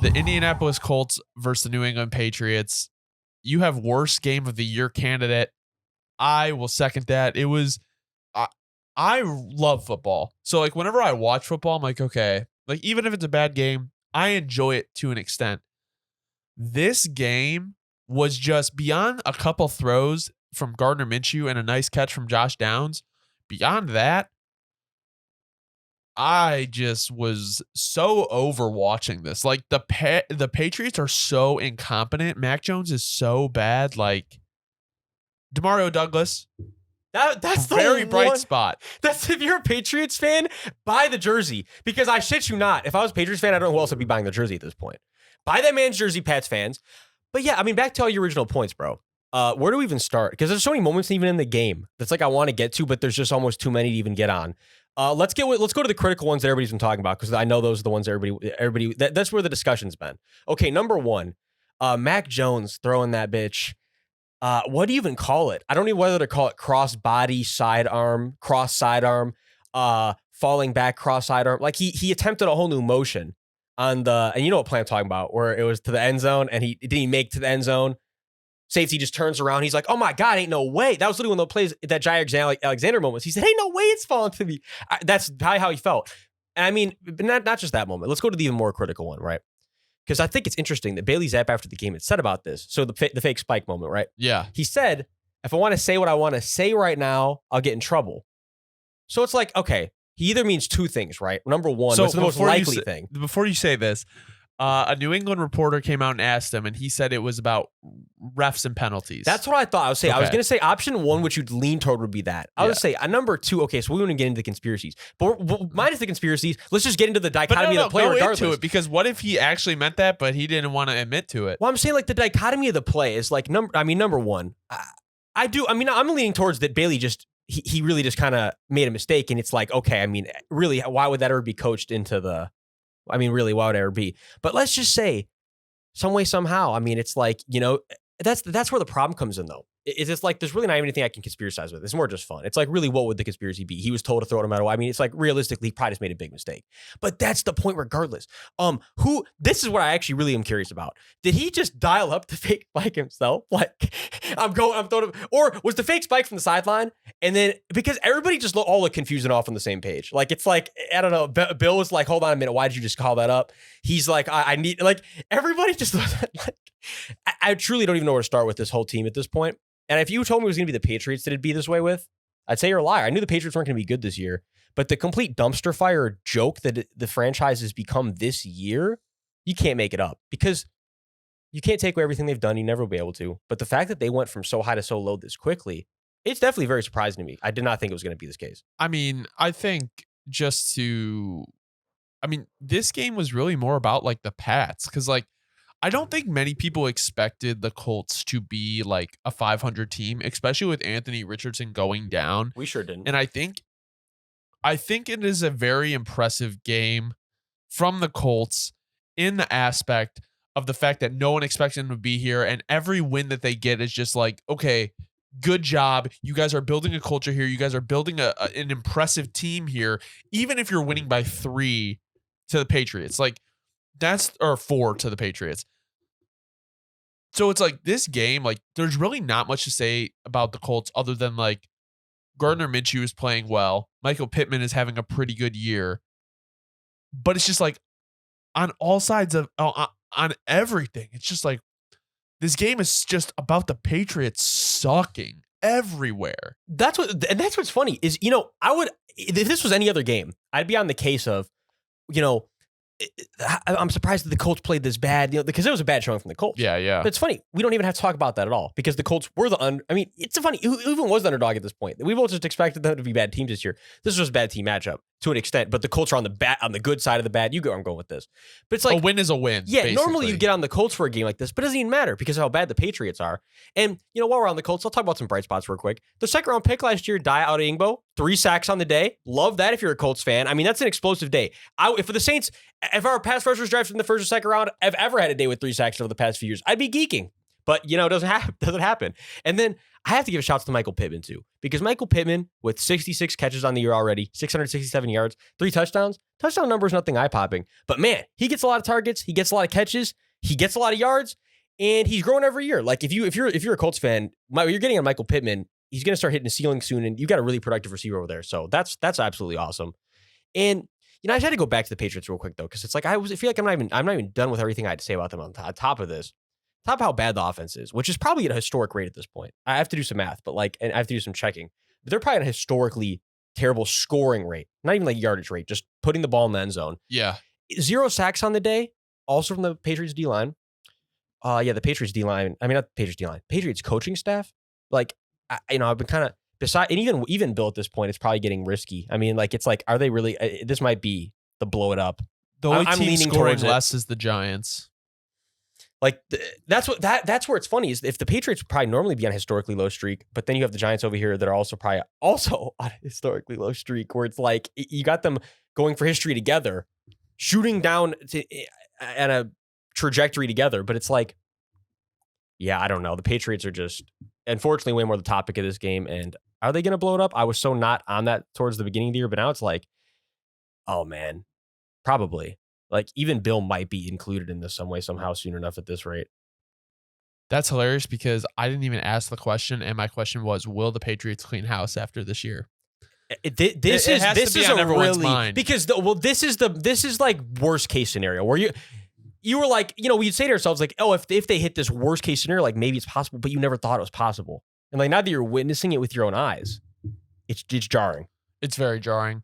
The Indianapolis Colts versus the New England Patriots. You have worst game of the year candidate. I will second that. It was, I love football. So like whenever I watch football, I'm like, okay, like even if it's a bad game, I enjoy it to an extent. This game was just beyond a couple throws from Gardner Minshew and a nice catch from Josh Downs. Beyond that, I just was so over watching this. Like the Patriots are so incompetent. Mac Jones is so bad. Like Demario Douglas, that's the very bright spot. That's if you're a Patriots fan, buy the jersey. Because I shit you not, if I was a Patriots fan, I don't know who else would be buying the jersey at this point. Buy that man's jersey, Pats fans. But yeah, I mean, back to all your original points, bro. Where do we even start? Because there's so many moments even in the game that's like I want to get to, but there's just almost too many to even get on. Let's go to the critical ones that everybody's been talking about, because I know those are the ones everybody that's where the discussion's been. Okay, number one, Mac Jones throwing that bitch. What do you even call it? I don't know whether to call it cross sidearm, falling back cross sidearm. Like he attempted a whole new motion on and you know what play I'm talking about, where it was to the end zone and he didn't make to the end zone. Safety just turns around. He's like, oh my God, ain't no way. That was literally one of the plays, that Jair Alexander moments. He said, ain't no way it's falling to me. That's how he felt. And I mean, but not just that moment. Let's go to the even more critical one, right? Because I think it's interesting that Bailey Zapp after the game had said about this. So the fake spike moment, right? Yeah. He said, if I want to say what I want to say right now, I'll get in trouble. So it's like, okay, he either means two things, right? Number one, what's the most likely thing? Before you say this, a New England reporter came out and asked him, and he said it was about refs and penalties. That's what I thought. I was saying. Okay. I was going to say option one, which you'd lean toward, would be that. I would say number two. Okay, so we wouldn't get into the conspiracies, but minus the conspirations, let's just get into the dichotomy of the play. Regardless, into it, because what if he actually meant that, but he didn't want to admit to it? Well, I'm saying like the dichotomy of the play is like number one. I'm leaning towards that Bailey just. He really just kind of made a mistake, and it's like, okay, I mean, really, why would that ever be coached into the? I mean, really, why would it ever be? But let's just say, some way, somehow. I mean, it's like, you know, that's where the problem comes in, though. It's just like there's really not even anything I can conspiracize with. It's more just fun. It's like, really, what would the conspiracy be? He was told to throw it no matter what. I mean, it's like realistically, he probably just made a big mistake. But that's the point, regardless. This is what I actually really am curious about. Did he just dial up the fake spike himself? Like, I'm throwing, or was the fake spike from the sideline? And then because everybody just all look confused and off on the same page. Like it's like I don't know. Bill was like, "Hold on a minute, why did you just call that up?" He's like, "I need like everybody just like." I truly don't even know where to start with this whole team at this point. And if you told me it was going to be the Patriots that it'd be this way with, I'd say you're a liar. I knew the Patriots weren't going to be good this year, but the complete dumpster fire joke that the franchise has become this year, you can't make it up because you can't take away everything they've done. You never will be able to. But the fact that they went from so high to so low this quickly, it's definitely very surprising to me. I did not think it was going to be this case. I mean, I think this game was really more about like the Pats, because like, I don't think many people expected the Colts to be like a 500 team, especially with Anthony Richardson going down. We sure didn't. And I think it is a very impressive game from the Colts in the aspect of the fact that no one expected them to be here. And every win that they get is just like, okay, good job. You guys are building a culture here. You guys are building an impressive team here. Even if you're winning by 3 to the Patriots, like or 4 to the Patriots. So it's like this game, like there's really not much to say about the Colts other than like Gardner Minshew is playing well. Michael Pittman is having a pretty good year. But it's just like on all sides of on everything. It's just like this game is just about the Patriots sucking everywhere. That's what's funny is, you know, if this was any other game, I'd be on the case of, you know, I'm surprised that the Colts played this bad, you know, because it was a bad showing from the Colts. Yeah. But it's funny. We don't even have to talk about that at all because the Colts were it's funny. Who even was the underdog at this point? We've all just expected them to be bad teams this year. This was a bad team matchup to an extent, but the Colts are on the good side of the bad. You go, I'm going with this. But it's like a win is a win. Yeah, basically. Normally you get on the Colts for a game like this, but it doesn't even matter because of how bad the Patriots are. And, you know, while we're on the Colts, I'll talk about some bright spots real quick. The second round pick last year, Daya Audingbo, 3 sacks on the day. Love that if you're a Colts fan. I mean, that's an explosive day. If for the Saints, if our pass rushers drafted in the first or second round have ever had a day with 3 sacks over the past few years, I'd be geeking. But it doesn't happen. And then I have to give a shout out to Michael Pittman too, because Michael Pittman with 66 catches on the year already, 667 yards, 3 touchdowns. Touchdown number is nothing eye popping, but man, he gets a lot of targets, he gets a lot of catches, he gets a lot of yards, and he's growing every year. Like if you're a Colts fan, you're getting on Michael Pittman. He's going to start hitting the ceiling soon, and you've got a really productive receiver over there. So that's absolutely awesome. And I just had to go back to the Patriots real quick though, because it's like I feel like I'm not even done with everything I had to say about them on top of this. Top of how bad the offense is, which is probably at a historic rate at this point. I have to do some math, and I have to do some checking. But they're probably at a historically terrible scoring rate, not even like yardage rate, just putting the ball in the end zone. Yeah. 0 sacks on the day, also from the Patriots D line. The Patriots D line. I mean, not the Patriots D line. Patriots coaching staff. Like, I've been kind of beside, and even Bill at this point, it's probably getting risky. I mean, like, it's like, are they really? This might be the blow it up. The only I'm team leaning scoring towards it. less is the Giants. Like that's where it's funny is if the Patriots would probably normally be on a historically low streak, but then you have the Giants over here that are also probably also on a historically low streak where it's like you got them going for history together, shooting down at a trajectory together. But it's like, yeah, I don't know. The Patriots are just unfortunately way more the topic of this game. And are they going to blow it up? I was so not on that towards the beginning of the year, but now it's like, oh man, probably. Like, even Bill might be included in this some way, somehow, soon enough at this rate. That's hilarious because I didn't even ask the question, and my question was, will the Patriots clean house after this year? This is on everyone's really mind. because this is like worst case scenario where you were like, we'd say to ourselves like, oh, if they hit this worst case scenario, like maybe it's possible, but you never thought it was possible. And like now that you're witnessing it with your own eyes, it's jarring. It's very jarring.